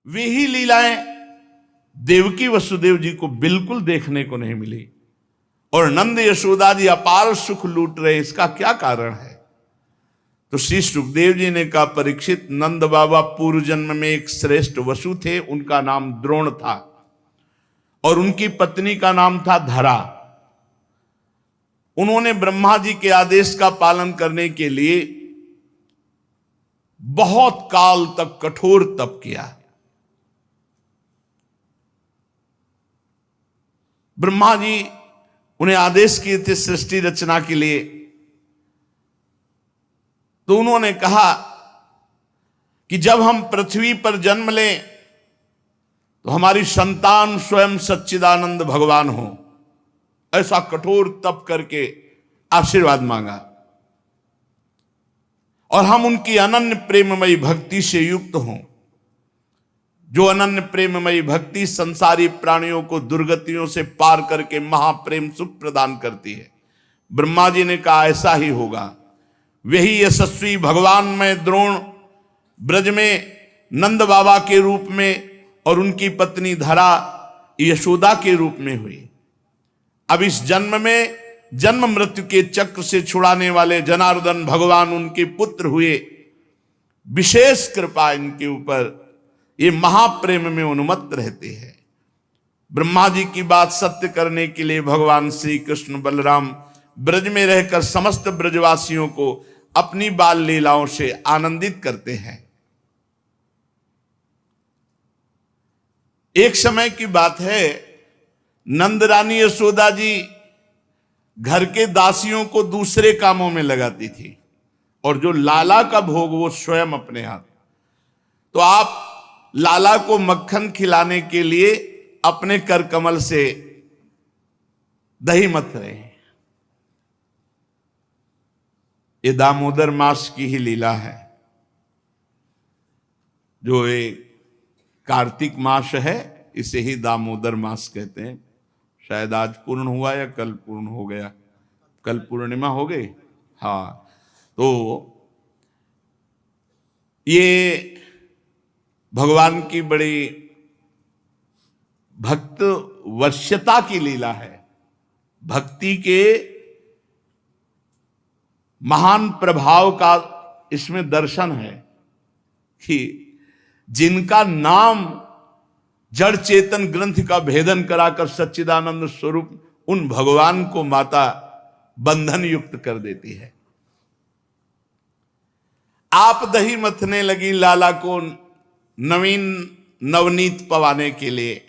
वे ही लीलाएं देवकी वसुदेव जी को बिल्कुल देखने को नहीं मिली और नंद यशोदा जी अपार सुख लूट रहे। इसका क्या कारण है? तो श्री सुखदेव जी ने कहा, परीक्षित, नंद बाबा पूर्व जन्म में एक श्रेष्ठ वसु थे, उनका नाम द्रोण था और उनकी पत्नी का नाम था धरा। उन्होंने ब्रह्मा जी के आदेश का पालन करने के लिए बहुत काल तक कठोर तप किया। ब्रह्मा जी उन्हें आदेश किए थे सृष्टि रचना के लिए, तो उन्होंने कहा कि जब हम पृथ्वी पर जन्म लें तो हमारी संतान स्वयं सच्चिदानंद भगवान हो। ऐसा कठोर तप करके आशीर्वाद मांगा और हम उनकी अनन्य प्रेममयी भक्ति से युक्त हों। जो अनन्य प्रेममयी भक्ति संसारी प्राणियों को दुर्गतियों से पार करके महाप्रेम सुख प्रदान करती है। ब्रह्मा जी ने कहा ऐसा ही होगा। वही यशस्वी भगवान में द्रोण ब्रज में नंद बाबा के रूप में और उनकी पत्नी धरा यशोदा के रूप में हुई। अब इस जन्म में जन्म मृत्यु के चक्र से छुड़ाने वाले जनार्दन भगवान उनके पुत्र हुए। विशेष कृपा इनके ऊपर, ये महाप्रेम में उन्मत्त रहते हैं। ब्रह्मा जी की बात सत्य करने के लिए भगवान श्री कृष्ण बलराम ब्रज में रहकर समस्त ब्रजवासियों को अपनी बाल लीलाओं से आनंदित करते हैं। एक समय की बात है, नंद रानी यशोदा जी घर के दासियों को दूसरे कामों में लगाती थी और जो लाला का भोग वो स्वयं अपने हाथ। तो आप लाला को मक्खन खिलाने के लिए अपने कर कमल से दही मथ रहे हैं। ये दामोदर मास की ही लीला है। जो एक कार्तिक मास है इसे ही दामोदर मास कहते हैं। शायद आज पूर्ण हुआ या कल पूर्ण हो गया, कल पूर्णिमा हो गई। हाँ, तो ये भगवान की बड़ी भक्त वश्यता की लीला है। भक्ति के महान प्रभाव का इसमें दर्शन है कि जिनका नाम जड़ चेतन ग्रंथ का भेदन कराकर सच्चिदानंद स्वरूप उन भगवान को माता बंधन युक्त कर देती है। आप दही मथने लगी लाला को नवीन नवनीत पवाने के लिए।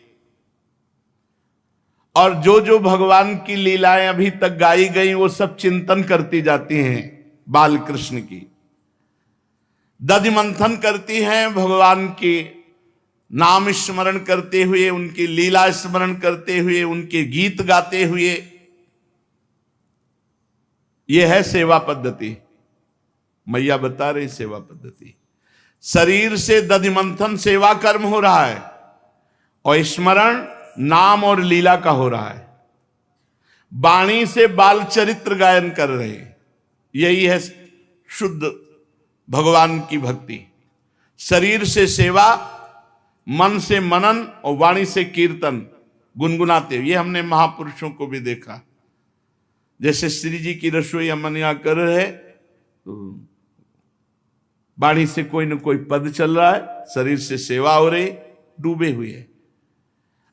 और जो जो भगवान की लीलाएं अभी तक गाई गई वो सब चिंतन करती जाती हैं बाल कृष्ण की। दधि मंथन करती हैं भगवान की नाम स्मरण करते हुए, उनकी लीला स्मरण करते हुए, उनके गीत गाते हुए। यह है सेवा पद्धति। मैया बता रही सेवा पद्धति। शरीर से दधि मंथन सेवा कर्म हो रहा है और स्मरण नाम और लीला का हो रहा है। वाणी से बाल चरित्र गायन कर रहे हैं। यही है शुद्ध भगवान की भक्ति। शरीर से सेवा, मन से मनन और वाणी से कीर्तन गुनगुनाते। ये हमने महापुरुषों को भी देखा। जैसे श्री जी की रसोई अमनिया कर रहे तो वाणी से कोई न कोई पद चल रहा है, शरीर से सेवा हो रही, डूबे हुए।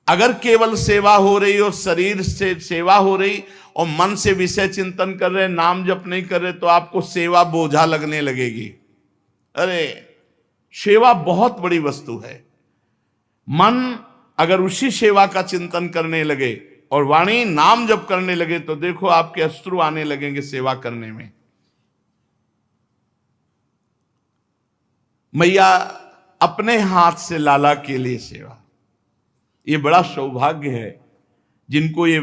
अगर केवल सेवा हो रही और शरीर से सेवा हो रही और मन से विषय चिंतन कर रहे, नाम जप नहीं कर रहे, तो आपको सेवा बोझा लगने लगेगी। अरे सेवा बहुत बड़ी वस्तु है। मन अगर उसी सेवा का चिंतन करने लगे और वाणी नाम जप करने लगे तो देखो आपके अश्रु आने लगेंगे सेवा करने में। मैया अपने हाथ से लाला के लिए सेवा, ये बड़ा सौभाग्य है। जिनको ये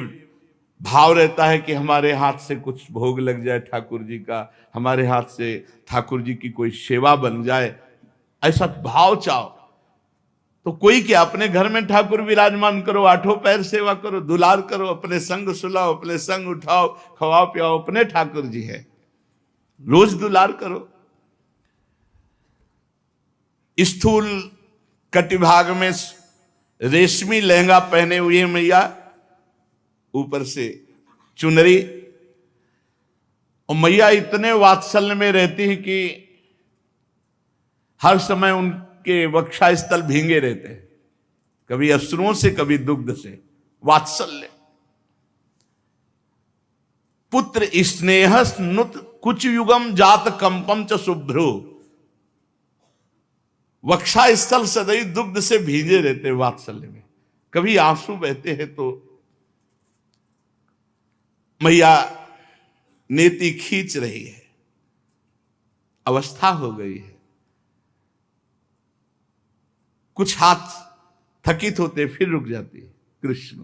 भाव रहता है कि हमारे हाथ से कुछ भोग लग जाए ठाकुर जी का, हमारे हाथ से ठाकुर जी की कोई सेवा बन जाए, ऐसा भाव चाहो तो कोई क्या अपने घर में ठाकुर विराजमान करो, आठों पैर सेवा करो, दुलार करो, अपने संग सुलाओ, अपने संग उठाओ, खवाओ पियाओ, अपने ठाकुर जी है, रोज दुलार करो। स्थूल कटिभाग में रेशमी लहंगा पहने हुए मैया, ऊपर से चुनरी, और मैया इतने वात्सल्य में रहती है कि हर समय उनके वक्षा स्थल भींगे रहते हैं, कभी अश्रुओं से कभी दुग्ध से, वात्सल्य। पुत्र स्नेह नुत कुछ युगम जात कंपम च शुभ्रु, वक्षा स्थल सदैव दुग्ध से भीगे रहते वात्सल्य में, कभी आंसू बहते हैं तो मैया नेति खींच रही है, अवस्था हो गई है। कुछ हाथ थकित होते फिर रुक जाती है कृष्ण,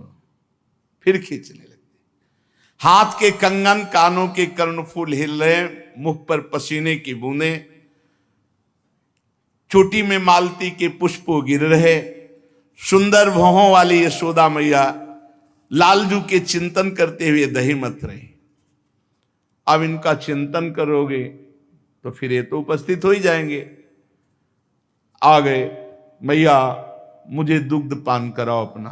फिर खींचने लगती। हाथ के कंगन, कानों के कर्णफूल हिल रहे, मुख पर पसीने की बूंदें, चोटी में मालती के पुष्प गिर रहे। सुंदर भौहों वाली यशोदा मैया लालजू के चिंतन करते हुए दही मथ रही। अब इनका चिंतन करोगे तो फिर ये तो उपस्थित हो ही जाएंगे। आ गए, मैया मुझे दुग्ध पान कराओ अपना।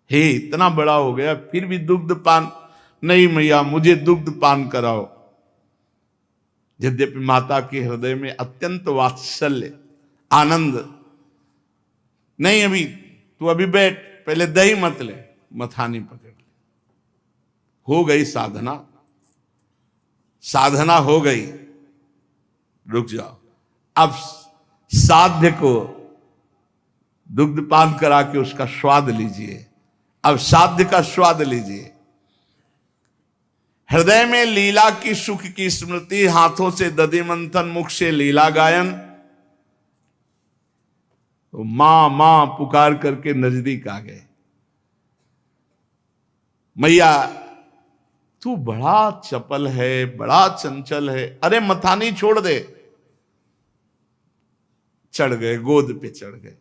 हे, इतना बड़ा हो गया फिर भी दुग्ध पान? नहीं मैया, मुझे दुग्ध पान कराओ। यद्यपि माता के हृदय में अत्यंत वात्सल्य, आनंद, नहीं अभी तू अभी बैठ, पहले दही मत ले, मथानी पकड़ ले। हो गई साधना, साधना हो गई, रुक जाओ। अब साध्य को दुग्ध पान करा के उसका स्वाद लीजिए, अब साध्य का स्वाद लीजिए। हृदय में लीला की सुख की स्मृति, हाथों से दधि मंथन, मुख से लीला गायन। तो मां मां पुकार करके नजदीक आ गए। मैया तू बड़ा चपल है, बड़ा चंचल है, अरे मथानी छोड़ दे। चढ़ गए, गोद पे चढ़ गए।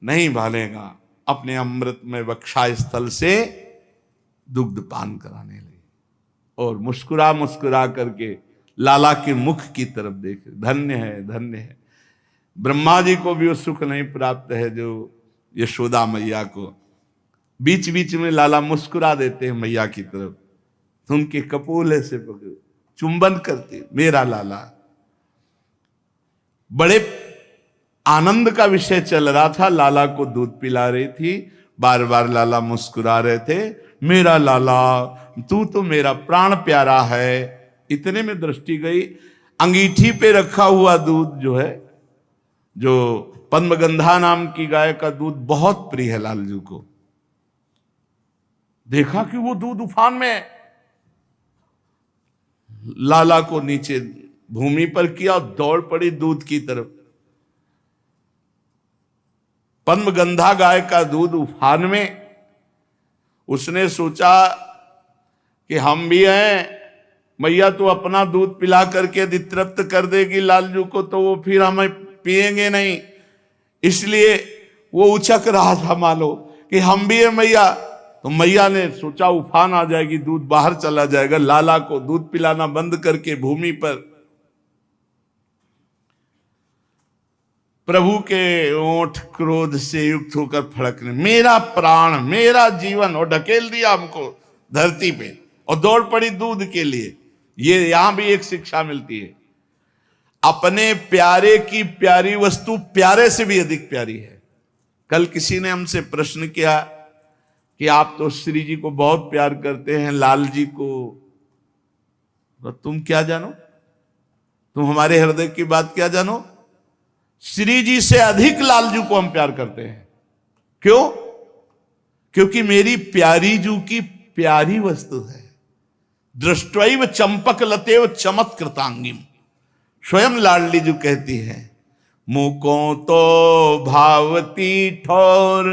नहीं भालेगा, अपने अमृत में वक्षा स्थल से दुग्ध पान कराने लगे और मुस्कुरा मुस्कुरा करके लाला के मुख की तरफ देखे। धन्य है, धन्य है। ब्रह्मा जी को भी वो सुख नहीं प्राप्त है जो यशोदा मैया को। बीच बीच में लाला मुस्कुरा देते हैं मैया की तरफ, तो उनके कपोल से पकड़ चुंबन करते, मेरा लाला। बड़े आनंद का विषय चल रहा था, लाला को दूध पिला रही थी, बार बार लाला मुस्कुरा रहे थे, मेरा लाला तू तो मेरा प्राण प्यारा है। इतने में दृष्टि गई, अंगीठी पे रखा हुआ दूध जो है, जो पद्मगंधा नाम की गाय का दूध बहुत प्रिय है लालजू को, देखा कि वो दूध उफान में। लाला को नीचे भूमि पर किया, दौड़ पड़ी दूध की तरफ। पद्मगंधा गाय का दूध उफान में। उसने सोचा कि हम भी हैं, मैया तो अपना दूध पिला करके यदि तृप्त कर देगी लालजू को तो वो फिर हमें पिएंगे नहीं, इसलिए वो उचक रहा था मानो कि हम भी हैं मैया। तो मैया ने सोचा उफान आ जाएगी, दूध बाहर चला जाएगा, लाला को दूध पिलाना बंद करके भूमि पर प्रभु के ओंठ क्रोध से युक्त होकर फड़कने, मेरा प्राण, मेरा जीवन, और ढकेल दिया हमको धरती पे और दौड़ पड़ी दूध के लिए। ये यहां भी एक शिक्षा मिलती है, अपने प्यारे की प्यारी वस्तु प्यारे से भी अधिक प्यारी है। कल किसी ने हमसे प्रश्न किया कि आप तो श्री जी को बहुत प्यार करते हैं, लाल जी को तो तुम क्या जानो, तुम हमारे हृदय की बात क्या जानो। श्री जी से अधिक लालजू को हम प्यार करते हैं। क्यों? क्योंकि मेरी प्यारी जू की प्यारी वस्तु है। दृष्टैव चंपक लतेव चमत्कृतांगिम, स्वयं लाडली जू कहती है, मुको तो भावती ठोर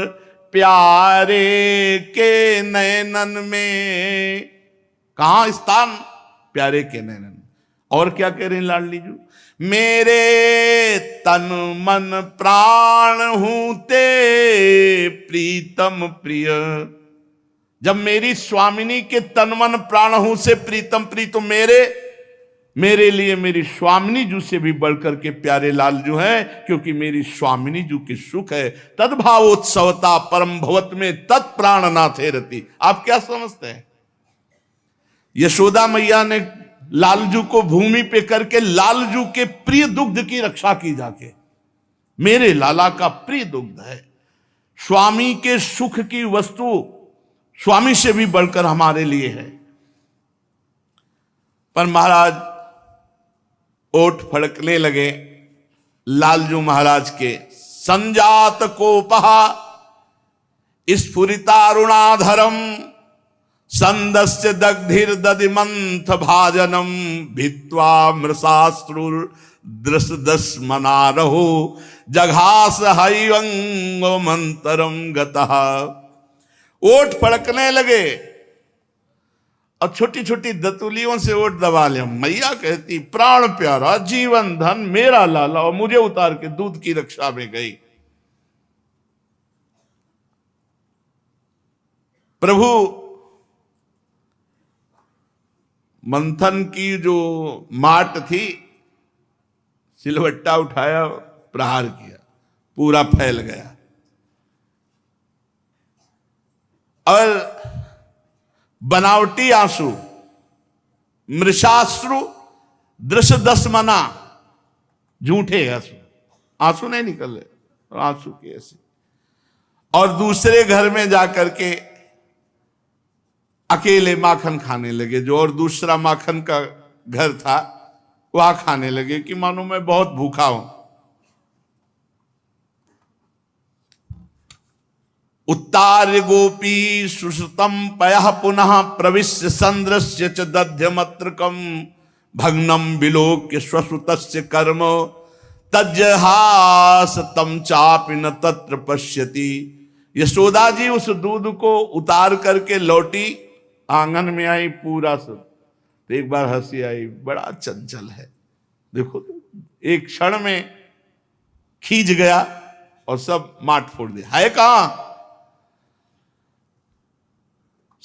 प्यारे के नयनन में। कहां स्थान? प्यारे के नयनन। और क्या कह रहे हैं लाडली जू, मेरे तन मन प्राण हूं ते प्रीतम प्रिय। जब मेरी स्वामिनी के तन मन प्राण हूं से प्रीतम प्रिय, तो मेरे मेरे लिए मेरी स्वामिनी जू से भी बढ़कर के प्यारे लालजू हैं, क्योंकि मेरी स्वामिनी जू के सुख है। तद्भावोत्सवता परम भवत में तत्प्राण नाथे रति। आप क्या समझते हैं? यशोदा मैया ने लालजू को भूमि पे करके लालजू के प्रिय दुग्ध की रक्षा की जाके। मेरे लाला का प्रिय दुग्ध है, स्वामी के सुख की वस्तु स्वामी से भी बढ़कर हमारे लिए है। पर महाराज ओठ फड़कने लगे लालजू महाराज के। संजात कोपहा स्फुरितारुणाधरम संदस्य दग्धिर दधिमंथ भाजनम भित्वा मृषाश्रुर दृशदस मनारहो जघास हयंगमंतरम गतः। ओठ फड़कने लगे और छोटी छोटी दतुलियों से ओठ दबा लिया। मैया कहती प्राण प्यारा जीवन धन मेरा लाला, और मुझे उतार के दूध की रक्षा में गई। प्रभु मंथन की जो माट थी, सिलवट्टा उठाया, प्रहार किया, पूरा फैल गया। और बनावटी आंसू, मृषाश्रु दृश्य दसमना, झूठे आंसू, आंसू नहीं निकल रहे, आंसू के ऐसे। और दूसरे घर में जाकर के अकेले माखन खाने लगे। जो और दूसरा माखन का घर था वहां खाने लगे कि मानो मैं बहुत भूखा हूं। उत्तार्य गोपी सुश्रुतम पयः पुनः प्रविश्य संद्रस्य च दध्यमत्रकम भग्नम विलोक्य स्वसुतस्य कर्म तज्जहास तम चापि न तत्र पश्यति। यशोदा जी उस दूध को उतार करके लौटी, आंगन में आई, पूरा सब। तो एक बार हंसी आई, बड़ा चंचल है, देखो तो एक क्षण में खींच गया और सब माट फोड़ दिया। है कहां?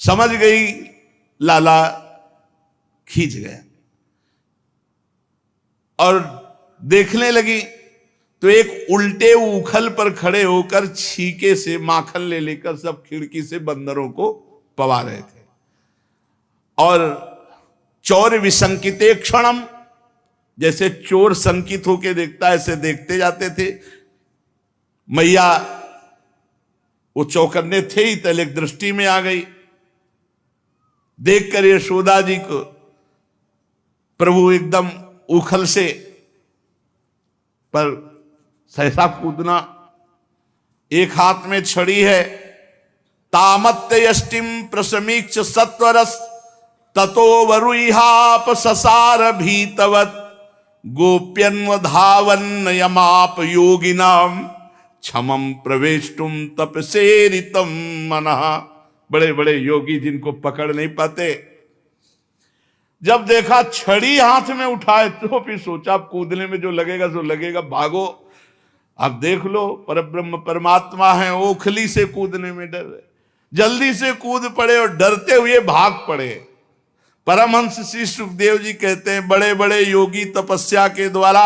समझ गई लाला, खींच गया। और देखने लगी तो एक उल्टे उखल पर खड़े होकर छीके से माखन ले लेकर सब खिड़की से बंदरों को पवा रहे थे। और चोर विसंकिते क्षणम, जैसे चोर संकित होके देखता है ऐसे देखते जाते थे। मैया वो चौकन्ने थे ही, तल एक दृष्टि में आ गई। देखकर यशोदा जी को प्रभु एकदम उखल से पर सहसा कूदना, एक हाथ में छड़ी है। तामत्य यष्टिम प्रसमीक्ष सत्वरस ततो वरुहाप ससार भीतवत गोप्यन्वधावन यमाप योगिनाम क्षमम प्रवेष्टुम तपसेरितम मनः। बड़े बड़े योगी जिनको पकड़ नहीं पाते, जब देखा छड़ी हाथ में उठाए तो फिर सोचा अब कूदने में जो लगेगा सो लगेगा, भागो। अब देख लो परब्रह्म परमात्मा है, ओखली से कूदने में डर है। जल्दी से कूद पड़े और डरते हुए भाग पड़े। परमहंस श्री सुखदेव जी कहते हैं बड़े बड़े योगी तपस्या के द्वारा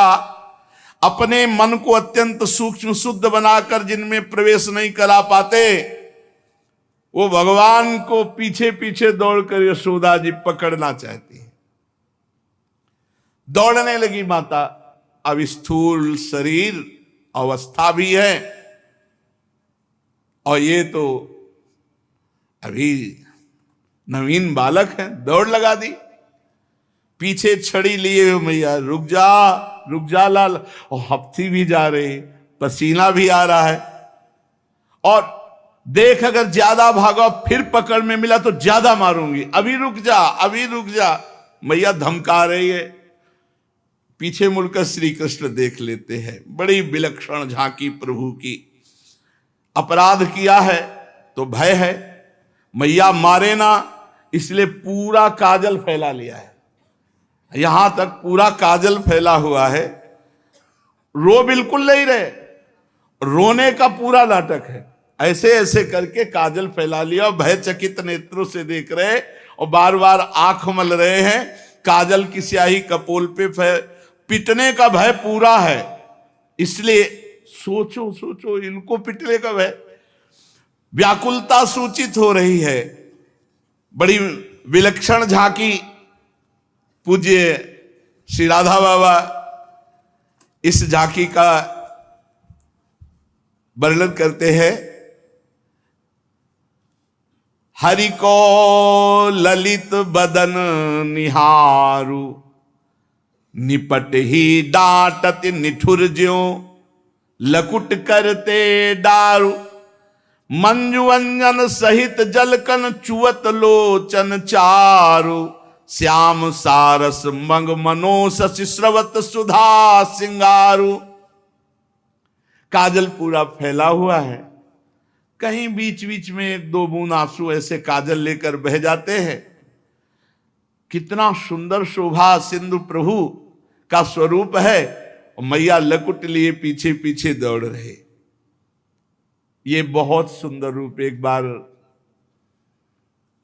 अपने मन को अत्यंत सूक्ष्म शुद्ध बनाकर जिनमें प्रवेश नहीं करा पाते, वो भगवान को पीछे पीछे दौड़कर यशोदा जी पकड़ना चाहती है। दौड़ने लगी माता। अब स्थूल शरीर अवस्था भी है और ये तो अभी नवीन बालक है, दौड़ लगा दी। पीछे छड़ी लिए हुए मैया, रुक जा लाल। और हफ्ती भी जा रही, पसीना भी आ रहा है। और देख अगर ज्यादा भागो फिर पकड़ में मिला तो ज्यादा मारूंगी, अभी रुक जा। मैया धमका रही है। पीछे मुड़कर श्री कृष्ण देख लेते हैं। बड़ी विलक्षण झांकी प्रभु की। अपराध किया है तो भय है, मैया मारे ना, इसलिए पूरा काजल फैला लिया है। यहां तक पूरा काजल फैला हुआ है। रो बिल्कुल नहीं रहे, रोने का पूरा नाटक है। ऐसे ऐसे करके काजल फैला लिया और भयचकित नेत्रों से देख रहे और बार बार आंख मल रहे हैं काजल की स्याही कपोल पे पिटने का भय पूरा है, इसलिए सोचो सोचो इनको पिटने का भय। व्याकुलता सूचित हो रही है। बड़ी विलक्षण झांकी पूज्य श्री राधा बाबा इस झांकी का वर्णन करते हैं। हरि को ललित बदन निहारु, निपट ही डांटत निठुर ज्यों, लकुट करते डारू। मंजु अंजन सहित जलकन चुवत लोचन चारु, श्याम सारस मंग मनो शशि स्रवत सुधा सिंगारु। काजल पूरा फैला हुआ है, कहीं बीच बीच में एक दो बूंद आंसू ऐसे काजल लेकर बह जाते हैं। कितना सुंदर शोभा सिंधु प्रभु का स्वरूप है, और मैया लकुट लिए पीछे पीछे दौड़ रहे। ये बहुत सुंदर रूप एक बार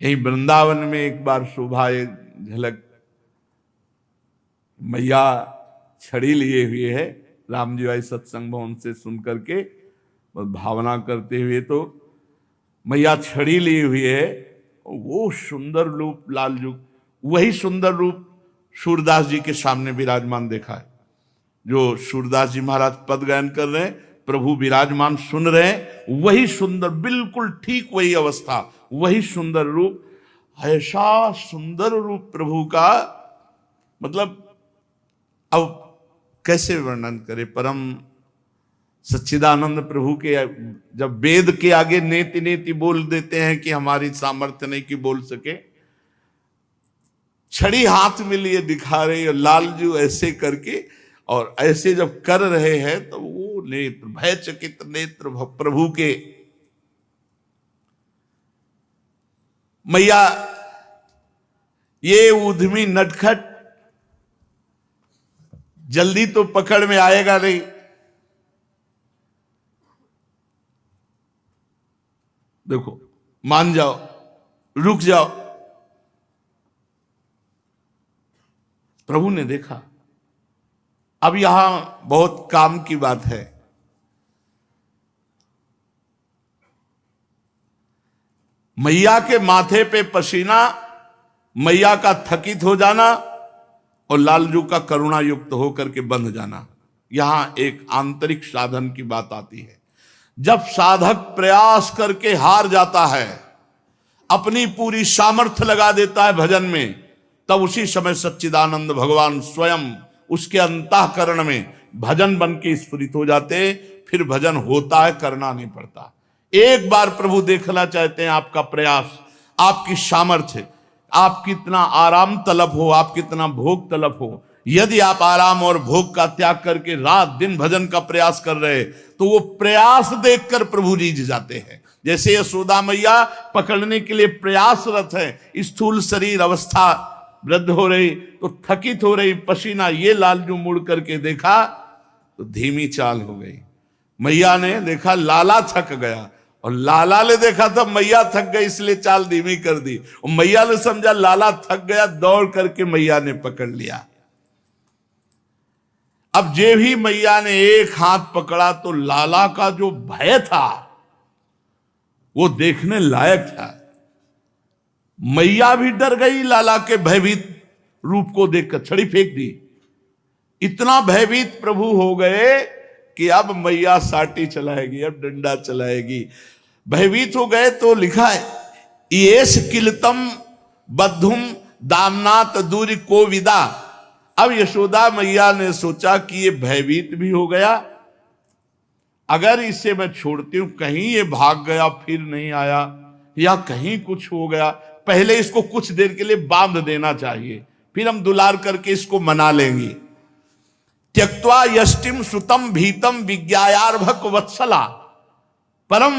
यही वृंदावन में एक बार शोभा एक झलक मैया छड़ी लिए हुए है। राम जी भाई सत्संग भवन से सुन करके भावना करते हुए तो मैया छड़ी लिए हुई है। वो सुंदर रूप लालजू, वही सुंदर रूप सूरदास जी के सामने विराजमान देखा है। जो सूरदास जी महाराज पद गायन कर रहे हैं, प्रभु विराजमान सुन रहे हैं, वही सुंदर, बिल्कुल ठीक वही अवस्था, वही सुंदर रूप। ऐसा सुंदर रूप प्रभु का, मतलब अब कैसे वर्णन करे। परम सच्चिदानंद प्रभु के जब वेद के आगे नेति नेति बोल देते हैं कि हमारी सामर्थ्य नहीं कि बोल सके, छड़ी हाथ में लिए दिखा रहे और लालजू ऐसे करके, और ऐसे जब कर रहे हैं तो वो नेत्र भयचकित नेत्र प्रभु के। मैया ये उद्यमी नटखट जल्दी तो पकड़ में आएगा नहीं। देखो, मान जाओ, रुक जाओ। प्रभु ने देखा। अब यहां बहुत काम की बात है। मैया के माथे पे पसीना, मैया का थकित हो जाना और लालजू का करुणा युक्त होकर के बंध जाना, यहां एक आंतरिक साधन की बात आती है। जब साधक प्रयास करके हार जाता है, अपनी पूरी सामर्थ्य लगा देता है भजन में, तब उसी समय सच्चिदानंद भगवान स्वयं उसके अंतःकरण में भजन बन के स्फुरित हो जाते। फिर भजन होता है, करना नहीं पड़ता। एक बार प्रभु देखना चाहते हैं आपका प्रयास, आपकी सामर्थ्य, आप कितना आराम तलब हो, आप कितना भोग तलब हो। यदि आप आराम और भोग का त्याग करके रात दिन भजन का प्रयास कर रहे, तो वो प्रयास देखकर प्रभु रीझ जाते हैं। जैसे यशोदा मैया पकड़ने के लिए प्रयासरत है, स्थूल शरीर अवस्था वृद्ध हो रही तो थकित हो रही, पसीना, ये लालजू मुड़ करके देखा तो धीमी चाल हो गई। मैया ने देखा लाला थक गया, और लाला ने देखा था मैया थक गई, इसलिए चाल धीमी कर दी। और मैया ने समझा लाला थक गया, दौड़ करके मैया ने पकड़ लिया। अब जे भी मैया ने एक हाथ पकड़ा तो लाला का जो भय था वो देखने लायक था। मैया भी डर गई, लाला के भयभीत रूप को देखकर छड़ी फेंक दी। इतना भयभीत प्रभु हो गए कि अब मैया साटी चलाएगी, अब डंडा चलाएगी। भयभीत हो गए तो लिखा है, येस किलतम बद्धुम दामनात दूरी को विदा। अब यशोदा मैया ने सोचा कि ये भयभीत भी हो गया, अगर इसे मैं छोड़ती हूं, कहीं ये भाग गया फिर नहीं आया, या कहीं कुछ हो गया, पहले इसको कुछ देर के लिए बांध देना चाहिए, फिर हम दुलार करके इसको मना लेंगे। त्यक्त्वा यष्टिम सुतम भीतम विज्ञायार्भक वत्सला। परम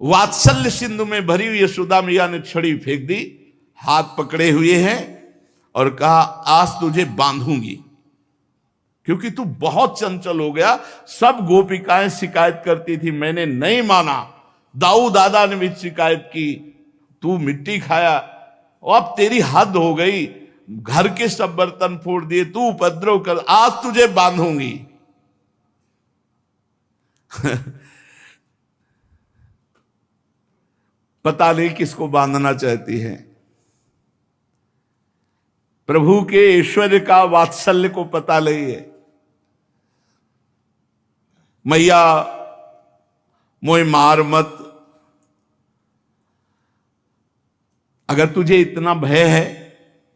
वात्सल्य सिंधु में भरी हुई यशोदा मैया ने छड़ी फेंक दी, हाथ पकड़े हुए हैं और कहा, आज तुझे बांधूंगी, क्योंकि तू बहुत चंचल हो गया। सब गोपिकाएं शिकायत करती थी, मैंने नहीं माना। दाऊ दादा ने भी शिकायत की, तू मिट्टी खाया, और अब तेरी हद हो गई। घर के सब बर्तन फोड़ दिए, तू उपद्रव कर, आज तुझे बांधूंगी। पता नहीं किसको बांधना चाहती है। प्रभु के ऐश्वर्य का वात्सल्य को पता नहीं है। मैया मोय मार मत, अगर तुझे इतना भय है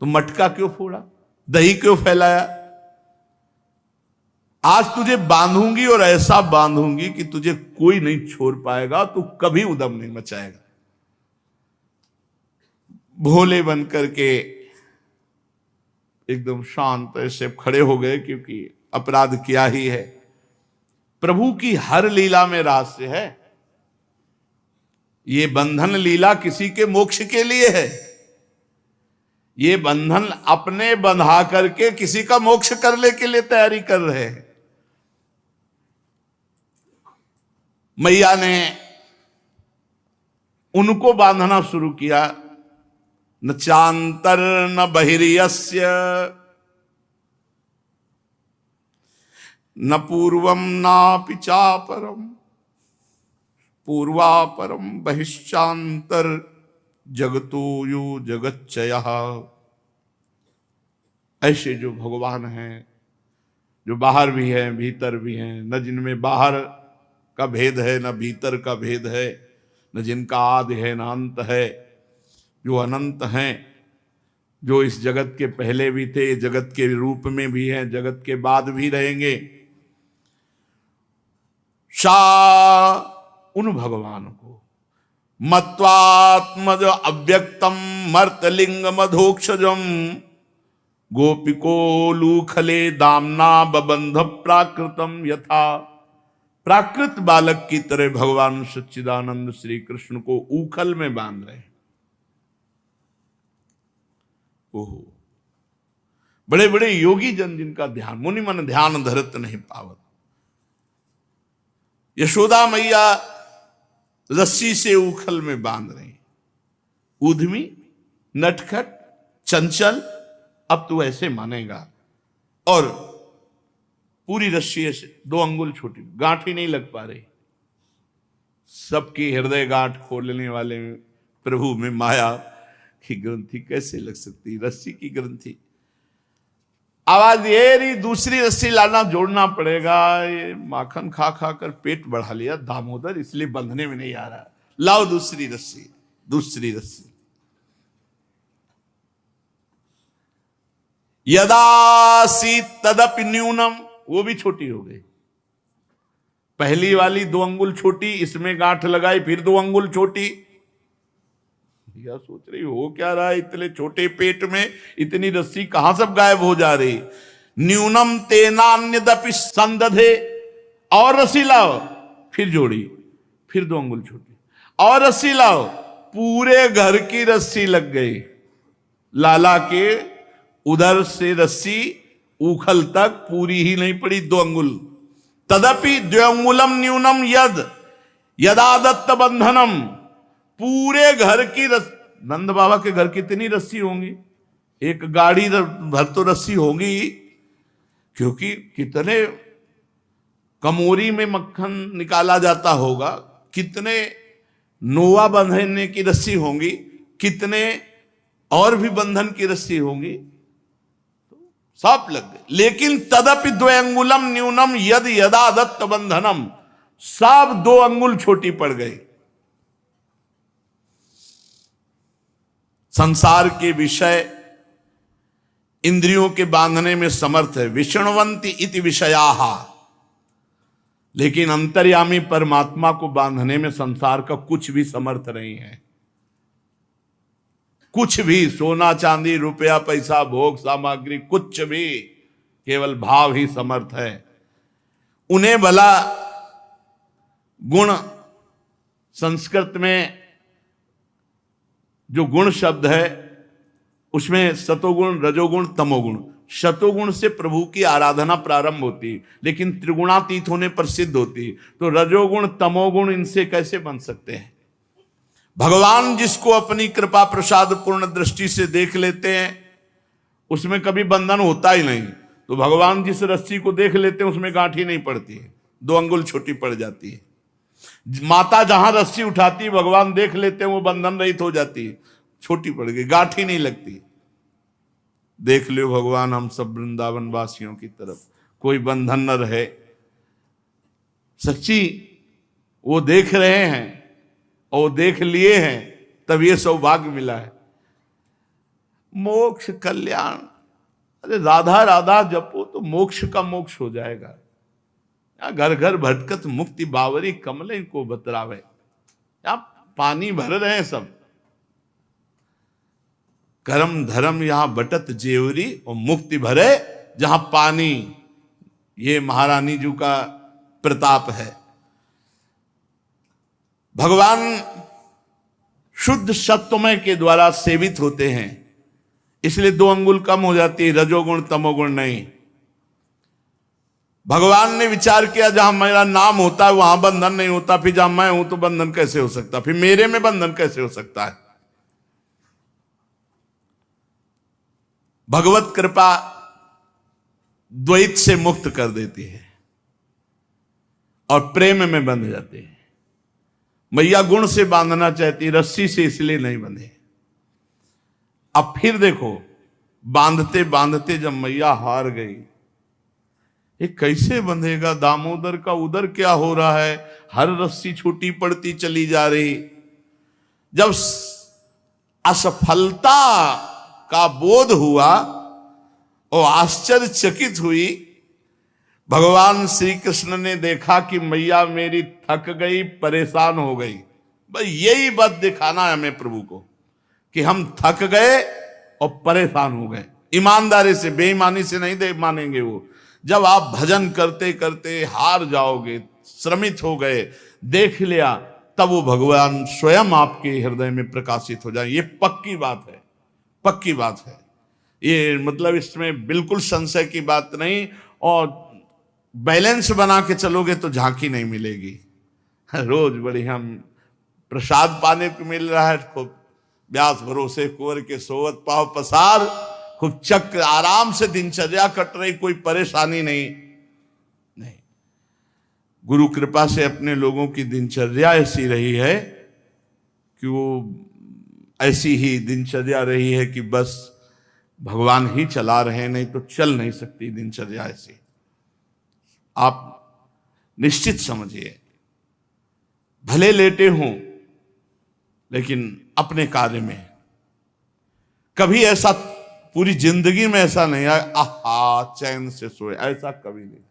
तो मटका क्यों फोड़ा, दही क्यों फैलाया। आज तुझे बांधूंगी और ऐसा बांधूंगी कि तुझे कोई नहीं छोड़ पाएगा, तू कभी उद्यम नहीं मचाएगा। भोले बन करके एकदम शांत ऐसे खड़े हो गए, क्योंकि अपराध किया ही है। प्रभु की हर लीला में रहस्य है। ये बंधन लीला किसी के मोक्ष के लिए है। ये बंधन अपने बंधा करके किसी का मोक्ष करने के लिए तैयारी कर रहे हैं। मैया ने उनको बांधना शुरू किया। न चांतर न बहिर्यस्य न पूर्वम नापि चापरम पूर्वापरम बहिश्चांतर जगतो यो जगच्चयः। ऐसे जो भगवान हैं, जो बाहर भी हैं भीतर भी हैं, न जिनमें बाहर का भेद है न भीतर का भेद है, न जिनका आदि है न अंत है, जो अनंत हैं, जो इस जगत के पहले भी थे, जगत के रूप में भी हैं, जगत के बाद भी रहेंगे। उन भगवान को मत्वात्मज अव्यक्तम मर्तलिंग मधोक्षजम गोपिको लूखले दामना बबंध प्राकृतम यथा। प्राकृत बालक की तरह भगवान सच्चिदानंद श्री कृष्ण को ऊखल में बांध रहे हैं। ओहो, बड़े बड़े योगी जन जिनका ध्यान, मुनि मन ध्यान धरत नहीं पावत। यशोदा मैया रस्सी से उखल में बांध रही, उद्यमी नटखट चंचल, अब तू ऐसे मानेगा। और पूरी रस्सी से 2 अंगुल छोटी, गांठ ही नहीं लग पा रही। सबकी हृदय गांठ खोलने वाले प्रभु में माया की ग्रंथि कैसे लग सकती, रस्सी की ग्रंथि। आवाज ये रही, दूसरी रस्सी लाना, जोड़ना पड़ेगा। ये माखन खा खा कर पेट बढ़ा लिया दामोदर, इसलिए बंधने में नहीं आ रहा। लाओ दूसरी रस्सी, दूसरी रस्सी। यदासी तदपि न्यूनम, वो भी छोटी हो गई। पहली वाली 2 अंगुल छोटी, इसमें गांठ लगाई, फिर 2 अंगुल छोटी। या सोच रही हो क्या रहा है, इतने छोटे पेट में इतनी रस्सी कहां सब गायब हो जा रही। न्यूनम तेनान्यदपि संदधे, और रस्सी लाओ, फिर जोड़ी, फिर 2 अंगुल छोटी, और रस्सी लाओ, पूरे घर की रस्सी लग गई। लाला के उधर से रस्सी उखल तक पूरी ही नहीं पड़ी, 2 अंगुल। तदपि 2 अंगुलम न्यूनम यद यदादत्त बंधनम, पूरे घर की नंद बाबा के घर कितनी रस्सी होंगी, एक गाड़ी भर तो रस्सी होगी, क्योंकि कितने कमोरी में मक्खन निकाला जाता होगा, कितने नोवा बंधने की रस्सी होंगी, कितने और भी बंधन की रस्सी होंगी, सब लग गए। लेकिन तदपि 2 अंगुलम न्यूनम यद यदादत्त बंधनम, सब 2 अंगुल छोटी पड़ गई। संसार के विषय इंद्रियों के बांधने में समर्थ है, विषणवंती इति विषयाः, लेकिन अंतर्यामी परमात्मा को बांधने में संसार का कुछ भी समर्थ नहीं है। कुछ भी, सोना चांदी रुपया पैसा भोग सामग्री, कुछ भी, केवल भाव ही समर्थ है। उन्हें भला गुण, संस्कृत में जो गुण शब्द है उसमें सतोगुण रजोगुण तमोगुण, शतोगुण से प्रभु की आराधना प्रारंभ होती, लेकिन त्रिगुणातीत होने पर सिद्ध होती। तो रजोगुण तमोगुण इनसे कैसे बन सकते हैं। भगवान जिसको अपनी कृपा प्रसाद पूर्ण दृष्टि से देख लेते हैं, उसमें कभी बंधन होता ही नहीं। तो भगवान जिस रस्सी को देख लेते हैं उसमें गांठी नहीं पड़ती है, 2 अंगुल छोटी पड़ जाती है। माता जहां रस्सी उठाती है भगवान देख लेते हैं, वो बंधन रहित हो जाती है, छोटी पड़ गई, गांठी नहीं लगती। देख लो भगवान हम सब वृंदावन वासियों की तरफ कोई बंधन न रहे। सच्ची वो देख रहे हैं और देख लिए हैं, तब ये सौभाग्य मिला है। मोक्ष कल्याण, अरे राधा राधा जपो तो मोक्ष का मोक्ष हो जाएगा। घर घर भटकत मुक्ति बावरी कमले को बतरावे। यहां पानी भर रहे हैं सब, कर्म धर्म यहां बटत जेवरी और मुक्ति भरे जहां पानी। ये महारानी जी का प्रताप है। भगवान शुद्ध सत्वमय के द्वारा सेवित होते हैं, इसलिए 2 अंगुल कम हो जाती है, रजोगुण तमोगुण नहीं। भगवान ने विचार किया जहां मेरा नाम होता है वहां बंधन नहीं होता, फिर जहां मैं हूं तो बंधन कैसे हो सकता, फिर मेरे में बंधन कैसे हो सकता है। भगवत कृपा द्वैत से मुक्त कर देती है और प्रेम में बंध जाते हैं। मैया गुण से बांधना चाहती, रस्सी से इसलिए नहीं बंधे। अब फिर देखो, बांधते बांधते जब मैया हार गई, ये कैसे बंधेगा, दामोदर का उदर क्या हो रहा है, हर रस्सी छूटी पड़ती चली जा रही। जब असफलता का बोध हुआ और आश्चर्यचकित हुई, भगवान श्री कृष्ण ने देखा कि मैया मेरी थक गई, परेशान हो गई। बस यही बात दिखाना है हमें प्रभु को कि हम थक गए और परेशान हो गए। ईमानदारी से, बेईमानी से नहीं दे मानेंगे वो। जब आप भजन करते करते हार जाओगे, श्रमित हो गए, देख लिया, तब वो भगवान स्वयं आपके हृदय में प्रकाशित हो जाए। ये पक्की बात है, पक्की बात है। ये मतलब इसमें बिल्कुल संशय की बात नहीं। और बैलेंस बना के चलोगे तो झांकी नहीं मिलेगी। रोज बढ़िया प्रसाद पाने को मिल रहा है, खूब व्यास भरोसे कुंवर के सोवत पाव पसार, खूब चक्र आराम से दिनचर्या कट रही, कोई परेशानी नहीं। गुरु कृपा से अपने लोगों की दिनचर्या ऐसी रही है कि वो ऐसी ही दिनचर्या रही है कि बस भगवान ही चला रहे हैं, नहीं तो चल नहीं सकती दिनचर्या ऐसी। आप निश्चित समझिए, भले लेटे हों लेकिन अपने कार्य में। कभी ऐसा पूरी जिंदगी में ऐसा नहीं आया आहा चैन से सोए, ऐसा कभी नहीं।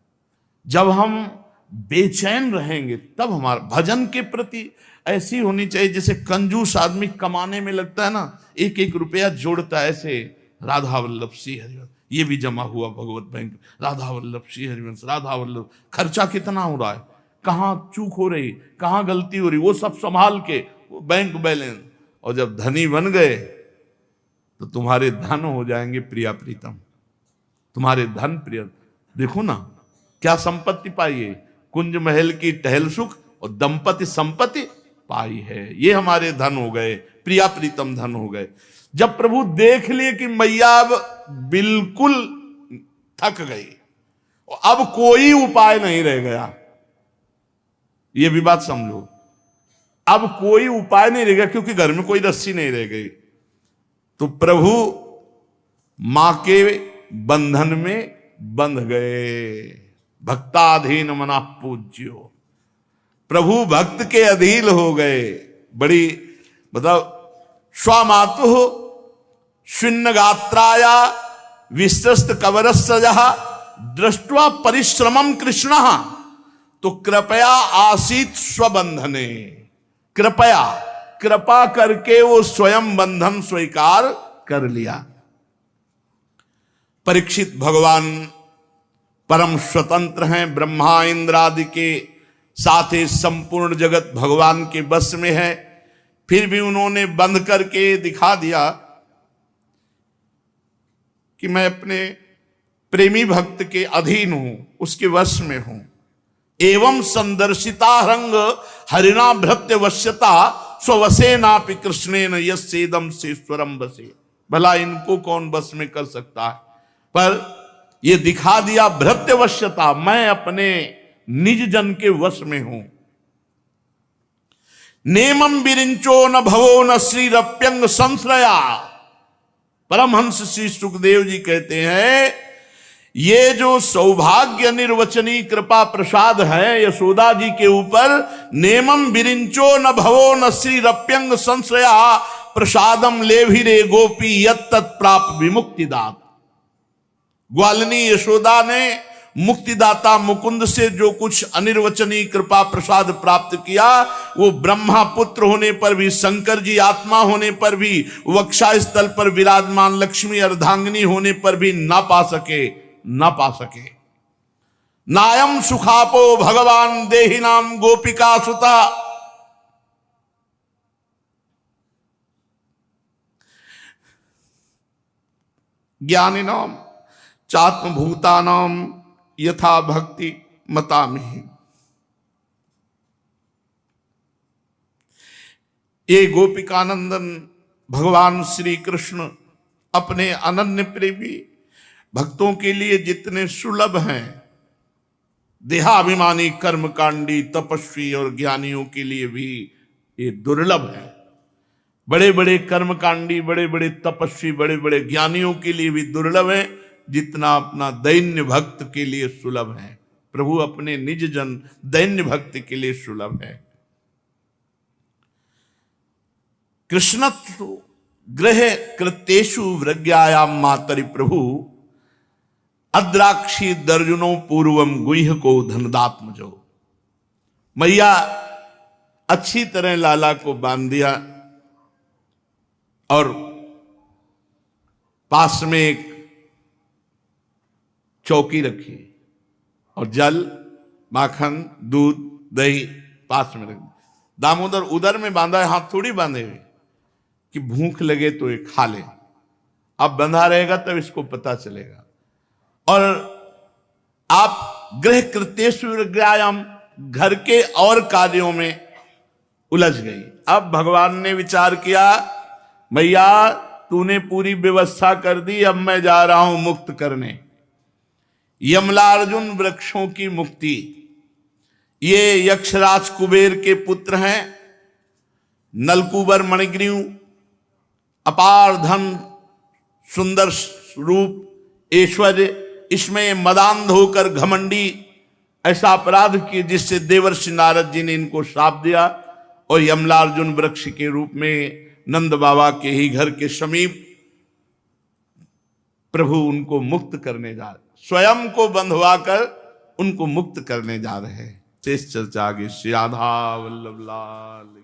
जब हम बेचैन रहेंगे तब हमारा भजन के प्रति ऐसी होनी चाहिए, जैसे कंजूस आदमी कमाने में लगता है ना, 1-1 रुपया जोड़ता है, ऐसे राधा वल्लभ श्री हरिवंश, ये भी जमा हुआ भगवत बैंक, राधा वल्लभ श्री हरिवंश, राधा वल्लभ। खर्चा कितना हो रहा है, कहाँ चूक हो रही, कहाँ गलती हो रही, वो सब संभाल के वो बैंक बैलेंस। और जब धनी बन गए तो तुम्हारे धन हो जाएंगे प्रिया प्रीतम, तुम्हारे धन प्रिय। देखो ना क्या संपत्ति पाई है, कुंज महल की टहल सुख और दंपति संपत्ति पाई है। ये हमारे धन हो गए, प्रिया प्रीतम धन हो गए। जब प्रभु देख लिए कि मैया अब बिल्कुल थक गई, अब कोई उपाय नहीं रह गया, ये भी बात समझो, अब कोई उपाय नहीं रह गया क्योंकि घर में कोई रस्सी नहीं रह गई, तो प्रभु मां के बंधन में बंध गए। भक्ताधीन मना पूज्यो, प्रभु भक्त के अधीन हो गए। बड़ी मतलब स्वमातु शून्य गात्राया विस्तृत कवरस्सजः दृष्ट्वा परिश्रमम कृष्ण तो कृपया आसीत स्वबंधने। कृपया, कृपा करके वो स्वयं बंधन स्वीकार कर लिया। परीक्षित भगवान परम स्वतंत्र हैं, ब्रह्मा इंद्र आदि के साथ ही संपूर्ण जगत भगवान के बस में है, फिर भी उन्होंने बंध करके दिखा दिया कि मैं अपने प्रेमी भक्त के अधीन हूं, उसके वश में हूं। एवं संदर्शिता रंग हरिणा भृत्य वश्यता स्ववसे नापि कृष्णेन यस्येदं सेश्वरम बसे। भला इनको कौन बस में कर सकता है। पर ये दिखा दिया भृत्यवश्यता, मैं अपने निज जन के वश में हूं। नेमम विरिंचो न भवो न श्रीरप्यंग संश्रया। परमहंस श्री सुखदेव जी कहते हैं ये जो सौभाग्य निर्वचनी कृपा प्रसाद है यशोदा जी के ऊपर, नेमम विरिंचो न भवो न श्रीरप्यंग संश्रया प्रसादम लेभिरे गोपी यत् प्राप विमुक्तिदात। ग्वालिनी यशोदा ने मुक्तिदाता मुकुंद से जो कुछ अनिर्वचनीय कृपा प्रसाद प्राप्त किया, वो ब्रह्मा पुत्र होने पर भी, शंकर जी आत्मा होने पर भी, वक्षा स्थल पर विराजमान लक्ष्मी अर्धांगिनी होने पर भी ना पा सके। नायम सुखापो भगवान देहिनाम गोपिका सुता। ज्ञानिनाम चात्मभूतानाम यथा भक्ति मतामि। ये गोपिकानंदन भगवान श्री कृष्ण अपने अनन्य प्रेमी भक्तों के लिए जितने सुलभ हैं, देहाभिमानी कर्मकांडी तपस्वी और ज्ञानियों के लिए भी ये दुर्लभ है। बड़े बड़े कर्मकांडी, बड़े बड़े तपस्वी, बड़े बड़े ज्ञानियों के लिए भी दुर्लभ है जितना अपना दैन्य भक्त के लिए सुलभ है। प्रभु अपने निज जन दैन्य भक्त के लिए सुलभ है। कृष्णत्व ग्रह कृत्येषु वृज्ञायाम मातरि प्रभु अद्राक्षी दर्जनों पूर्वम गुह्य को धनदात्मजो। मैया अच्छी तरह लाला को बांध दिया और पास में एक चौकी रखी और जल, माखन, दूध, दही पास में रख दिया। दामोदर उधर में बांधा है, हाथ थोड़ी बांधे हुए कि भूख लगे तो ये खा ले। अब बंधा रहेगा तब इसको पता चलेगा। और आप गृह कृत्येषु व्यायाम, घर के और कार्यों में उलझ गई। अब भगवान ने विचार किया, मैया तूने पूरी व्यवस्था कर दी, अब मैं जा रहा हूं मुक्त करने। यमलार्जुन वृक्षों की मुक्ति। ये यक्षराज कुबेर के पुत्र हैं। नलकुबर मणिग्रीव, अपार धन, सुंदर रूप, ऐश्वर्य, इसमें मदांध होकर घमंडी ऐसा अपराध किए जिससे देवर्षि नारद जी ने इनको श्राप दिया और यमलार्जुन वृक्ष के रूप में नंद बाबा के ही घर के समीप प्रभु उनको मुक्त करने जा रहे, स्वयं को बंधवा कर उनको मुक्त करने जा रहे हैं। शेष चर्चा आगे। श्री राधा वल्लभ लाल।